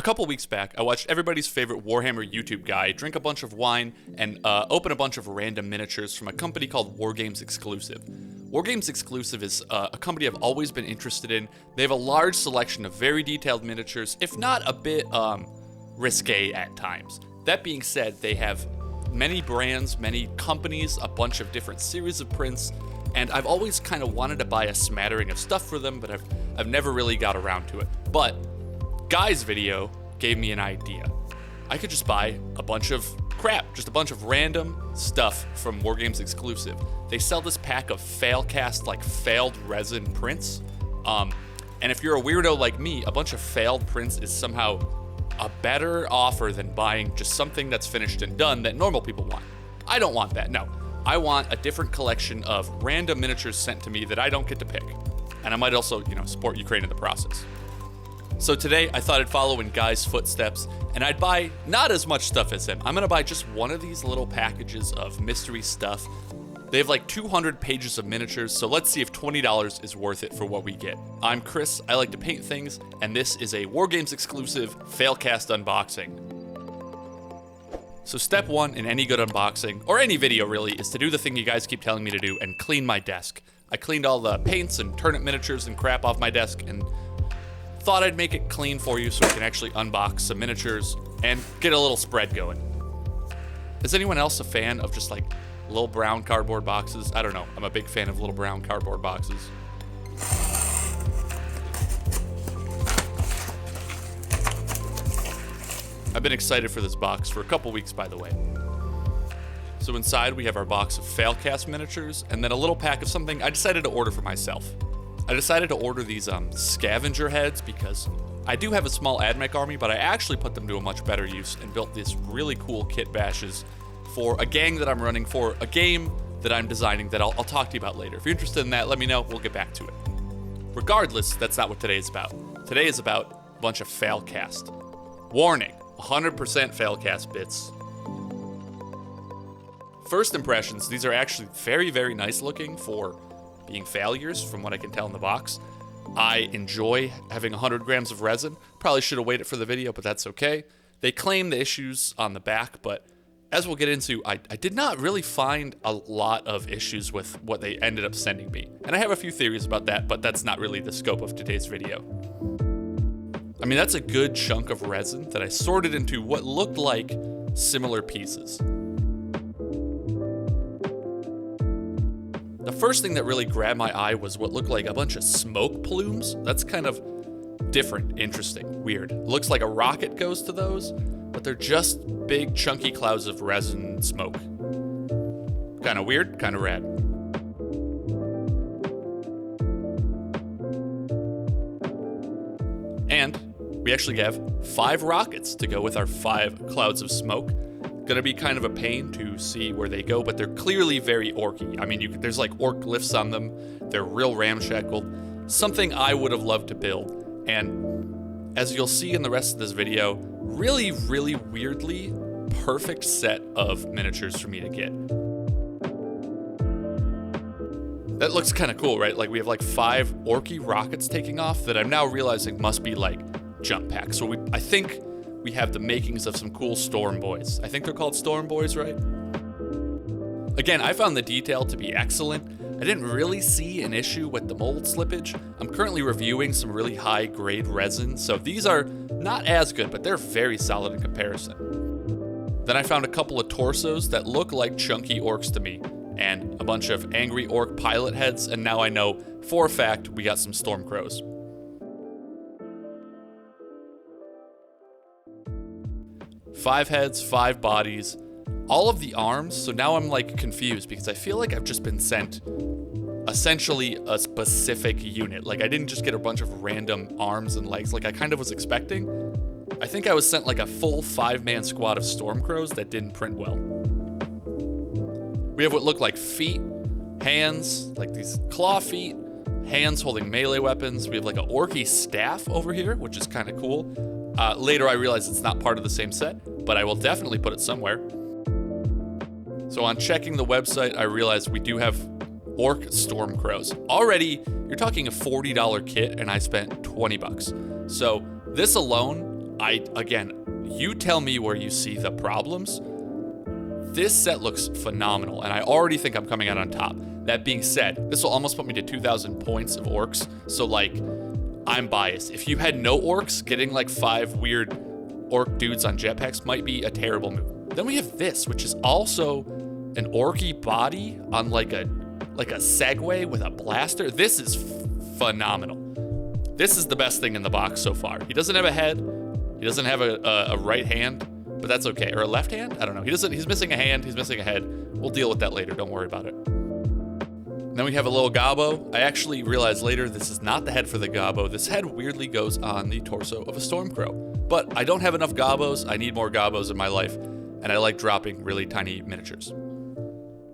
A couple weeks back, I watched everybody's favorite Warhammer YouTube guy drink a bunch of wine and open a bunch of random miniatures from a company called Wargames Exclusive. Wargames Exclusive is a company I've always been interested in. They have a large selection of very detailed miniatures, if not a bit risque at times. That being said, they have many brands, many companies, a bunch of different series of prints, and I've always kind of wanted to buy a smattering of stuff for them, but I've never really got around to it. But Guy's video gave me an idea. I could just buy a bunch of crap, just a bunch of random stuff from Wargames Exclusive. They sell this pack of failcast, like failed resin prints. And if you're a weirdo like me, a bunch of failed prints is somehow a better offer than buying just something that's finished and done that normal people want. I don't want that, no. I want a different collection of random miniatures sent to me that I don't get to pick. And I might also, support Ukraine in the process. So today, I thought I'd follow in Guy's footsteps, and I'd buy not as much stuff as him. I'm gonna buy just one of these little packages of mystery stuff. They have like 200 pages of miniatures, so let's see if $20 is worth it for what we get. I'm Chris, I like to paint things, and this is a Wargames Exclusive Failcast unboxing. So step one in any good unboxing, or any video really, is to do the thing you guys keep telling me to do and clean my desk. I cleaned all the paints and turnip miniatures and crap off my desk, and thought I'd make it clean for you so we can actually unbox some miniatures and get a little spread going. Is anyone else a fan of just like little brown cardboard boxes? I don't know, I'm a big fan of little brown cardboard boxes. I've been excited for this box for a couple weeks, by the way. So inside we have our box of failcast miniatures and then a little pack of something I decided to order for myself. I decided to order these scavenger heads because I do have a small AdMech army, but I actually put them to a much better use and built this really cool kit bashes for a gang that I'm running for, a game that I'm designing that I'll talk to you about later. If you're interested in that, let me know, we'll get back to it. Regardless, that's not what today is about. Today is about a bunch of failcast. Warning, 100% failcast bits. First impressions, these are actually very, very nice looking for being failures from what I can tell in the box. I enjoy having 100 grams of resin. Probably should have waited for the video, but that's okay. They claim the issues on the back, but as we'll get into, I did not really find a lot of issues with what they ended up sending me. And I have a few theories about that, but that's not really the scope of today's video. I mean, that's a good chunk of resin that I sorted into what looked like similar pieces. The first thing that really grabbed my eye was what looked like a bunch of smoke plumes. That's kind of different, interesting, weird. Looks like a rocket goes to those, but they're just big chunky clouds of resin and smoke. Kind of weird, kind of rad. And we actually have 5 rockets to go with our 5 clouds of smoke. Gonna be kind of a pain to see where they go, but they're clearly very orky. I mean, there's like orc glyphs on them. They're real ramshackled. Something I would have loved to build. And as you'll see in the rest of this video, really, really weirdly perfect set of miniatures for me to get. That looks kind of cool, right? Like we have like 5 orky rockets taking off that I'm now realizing must be like jump packs. So I think we have the makings of some cool Storm Boys. I think they're called Storm Boys, right? Again, I found the detail to be excellent. I didn't really see an issue with the mold slippage. I'm currently reviewing some really high grade resin, so these are not as good, but they're very solid in comparison. Then I found a couple of torsos that look like chunky orcs to me, and a bunch of angry orc pilot heads, and now I know for a fact we got some storm crows. Five heads, 5 bodies, all of the arms. So now I'm like confused because I feel like I've just been sent essentially a specific unit. Like I didn't just get a bunch of random arms and legs like I kind of was expecting. I think I was sent like a full 5-man squad of Stormcrows that didn't print well. We have what look like feet, hands, like these claw feet, hands holding melee weapons. We have like an orky staff over here, which is kind of cool. Later I realized it's not part of the same set, but I will definitely put it somewhere. So on checking the website, I realized we do have orc Stormcrows. Already, you're talking a $40 kit and I spent 20 bucks. So this alone, Again, you tell me where you see the problems. This set looks phenomenal, and I already think I'm coming out on top. That being said, this will almost put me to 2,000 points of orcs, so like, I'm biased. If you had no orcs, getting like 5 weird orc dudes on jetpacks might be a terrible move. Then we have this, which is also an orky body on like a Segway with a blaster. This is phenomenal. This is the best thing in the box so far. He doesn't have a head. He doesn't have a right hand, but that's okay. Or a left hand? I don't know. He's missing a hand. He's missing a head. We'll deal with that later. Don't worry about it. Then we have a little gobbo. I actually realized later this is not the head for the gobbo. This head weirdly goes on the torso of a stormcrow. But I don't have enough gobbos. I need more gobbos in my life, and I like dropping really tiny miniatures.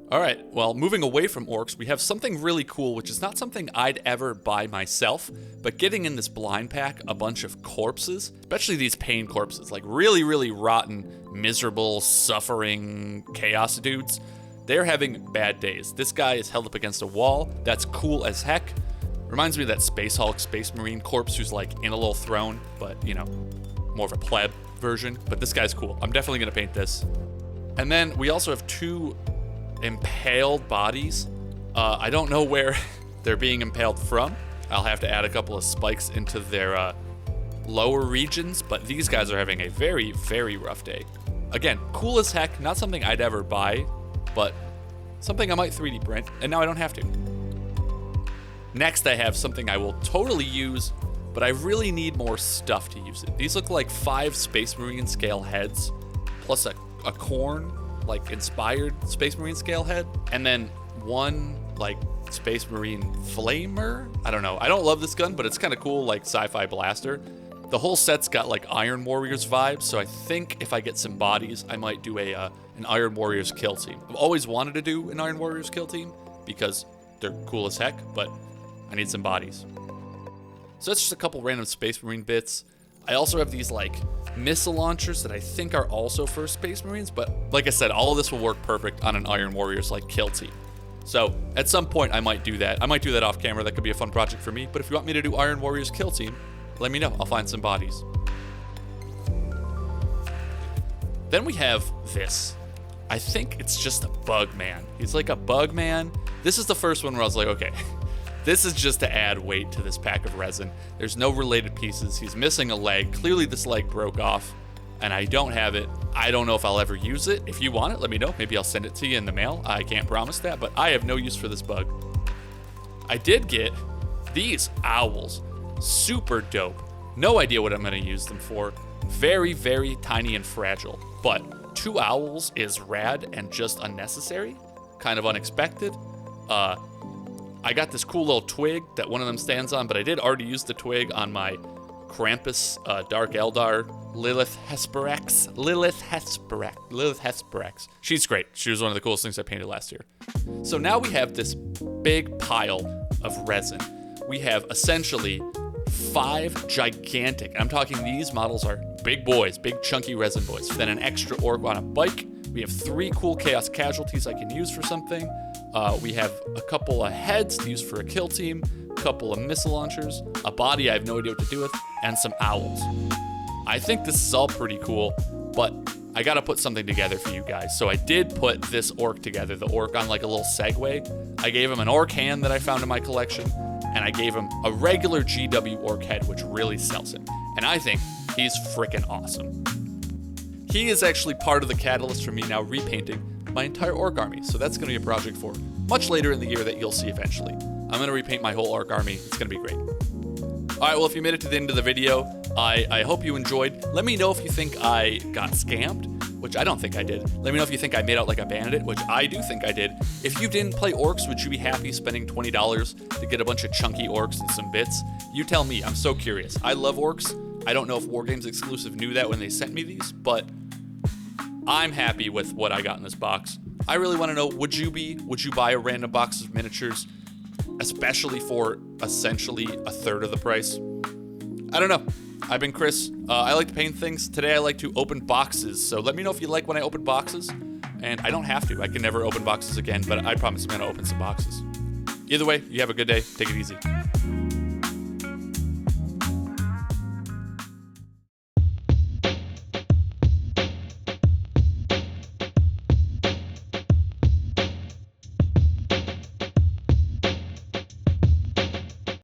All right, well, moving away from orcs, we have something really cool, which is not something I'd ever buy myself, but getting in this blind pack a bunch of corpses, especially these pain corpses, like really, really rotten, miserable, suffering chaos dudes. They're having bad days. This guy is held up against a wall. That's cool as heck. Reminds me of that Space Hulk, Space Marine corpse who's like in a little throne, but you know, more of a pleb version. But this guy's cool. I'm definitely gonna paint this. And then we also have 2 impaled bodies. I don't know where they're being impaled from. I'll have to add a couple of spikes into their lower regions, but these guys are having a very, very rough day. Again, cool as heck, not something I'd ever buy, but something I might 3D print, and now I don't have to. Next, I have something I will totally use, but I really need more stuff to use it. These look like 5 Space Marine scale heads, plus a corn, like inspired Space Marine scale head, and then 1 like Space Marine flamer. I don't know. I don't love this gun, but it's kind of cool, like sci-fi blaster. The whole set's got like Iron Warriors vibes, so I think if I get some bodies, I might do an Iron Warriors kill team. I've always wanted to do an Iron Warriors kill team because they're cool as heck, but I need some bodies. So that's just a couple random Space Marine bits. I also have these like missile launchers that I think are also for Space Marines, but like I said, all of this will work perfect on an Iron Warriors like kill team. So at some point I might do that. I might do that off camera. That could be a fun project for me. But if you want me to do Iron Warriors kill team, let me know. I'll find some bodies. Then we have this. I think it's just a bug man. He's like a bug man. This is the first one where I was like, okay, this is just to add weight to this pack of resin. There's no related pieces. He's missing a leg. Clearly this leg broke off and I don't have it. I don't know if I'll ever use it. If you want it, let me know. Maybe I'll send it to you in the mail. I can't promise that, but I have no use for this bug. I did get these owls. Super dope. No idea what I'm gonna use them for. Very, very tiny and fragile, but 2 owls is rad and just unnecessary. Kind of unexpected. I got this cool little twig that one of them stands on, but I did already use the twig on my Krampus, Dark Eldar, Lilith Hesperax. She's great. She was one of the coolest things I painted last year. So now we have this big pile of resin. We have essentially 5 gigantic, I'm talking these models are big boys, big chunky resin boys. Then an extra orc on a bike. We have 3 cool chaos casualties I can use for something. We have a couple of heads to use for a kill team, a couple of missile launchers, a body I have no idea what to do with, and some owls. I think this is all pretty cool, but I gotta put something together for you guys. So I did put this orc together, the orc on like a little Segway. I gave him an orc hand that I found in my collection, and I gave him a regular GW orc head, which really sells him. And I think he's freaking awesome. He is actually part of the catalyst for me now repainting my entire orc army. So that's gonna be a project for much later in the year that you'll see eventually. I'm gonna repaint my whole orc army. It's gonna be great. All right, well, if you made it to the end of the video, I hope you enjoyed. Let me know if you think I got scammed, which I don't think I did. Let me know if you think I made out like a bandit, which I do think I did. If you didn't play orcs, would you be happy spending $20 to get a bunch of chunky orcs and some bits? You tell me, I'm so curious. I love orcs. I don't know if Wargames Exclusive knew that when they sent me these, but I'm happy with what I got in this box. I really want to know, would you buy a random box of miniatures, especially for essentially a third of the price? I don't know. I've been Chris. I like to paint things. Today I like to open boxes, so let me know if you like when I open boxes. And I don't have to. I can never open boxes again, but I promise I'm going to open some boxes. Either way, you have a good day. Take it easy.